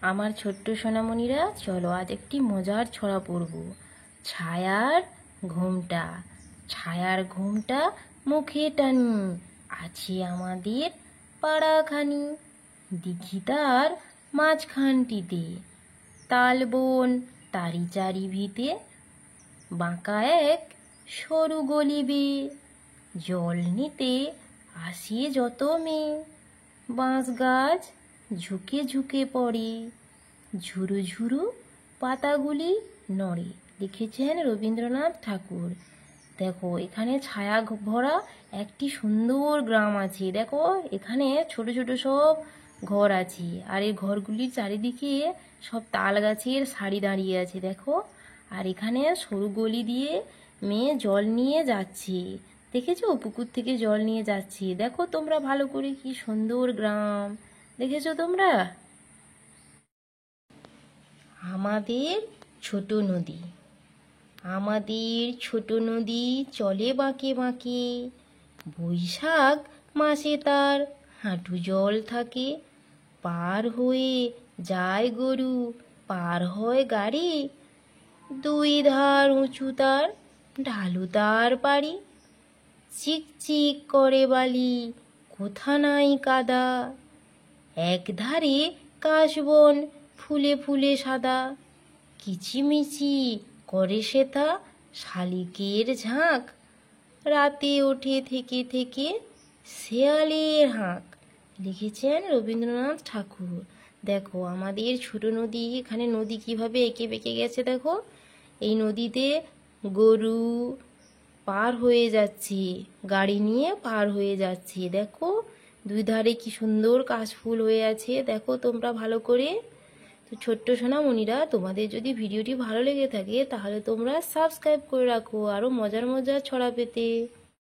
আমার ছোট্ট সোনামণিরা, চলো আজ একটি মজার ছড়া পড়ব। ছায়ার ঘোমটা, ছায়ার ঘোমটা মুখে টানি, আছে আমাদের পাড়াখানি। দিঘি তার মাঝখানটিতে, তাল বন তারি চারি ভিতে, বাঁকা এক সরু গলি বেয়ে, জল নিতে আসে যত মেয়ে। বাঁশ গাছ ঝুঁকে ঝুঁকে পড়ে, ঝুরু ঝুরু পাতাগুলি নড়ে। লিখেছেন রবীন্দ্রনাথ ঠাকুর। দেখো এখানে ছায়া ভরা একটি সুন্দর গ্রাম আছে। দেখো এখানে ছোট ছোট সব ঘর আছে, আর এই ঘরগুলির চারিদিকে সব তাল গাছের সারি দাঁড়িয়ে আছে। দেখো, আর এখানে সরু গলি দিয়ে মেয়ে জল নিয়ে যাচ্ছে। দেখেছো, পুকুর থেকে জল নিয়ে যাচ্ছে। দেখো তোমরা ভালো করে, কি সুন্দর গ্রাম দেখেছো তোমরা। আমাদের ছোট নদী, আমাদের ছোট নদী চলে বাঁকে বাঁকে, বৈশাখ মাসে তার হাঁটু জল থাকে। পার হয়ে যায় গরু, পার হয় গাড়ি, দুই ধার উঁচু তার, ঢালু তার পাড়ি। চিকচিক করে বালি, কোথা নাই কাদা, একধারে কাশবন ফুলে ফুলে সাদা। কিচিমিচি করে সেথা শালিকের ঝাঁক, রাতে ওঠে থেকে থেকে শেয়ালের হাঁক। লিখেছেন রবীন্দ্রনাথ ঠাকুর। দেখো আমাদের ছোট নদী, এখানে নদী কিভাবে এঁকে বেঁকে গেছে দেখো। এই নদীতে গরু পার হয়ে যাচ্ছে, গাড়ি নিয়ে পার হয়ে যাচ্ছে। দেখো দুই ধারে কি সুন্দর কাশফুল হয়ে আছে, দেখো তোমরা ভালো করে। তো ছোট্ট সোনামণিরা, তোমাদের যদি ভিডিওটি ভালো লেগে থাকে তাহলে তোমরা সাবস্ক্রাইব করে রাখো আরও মজার মজার ছড়া পেতে।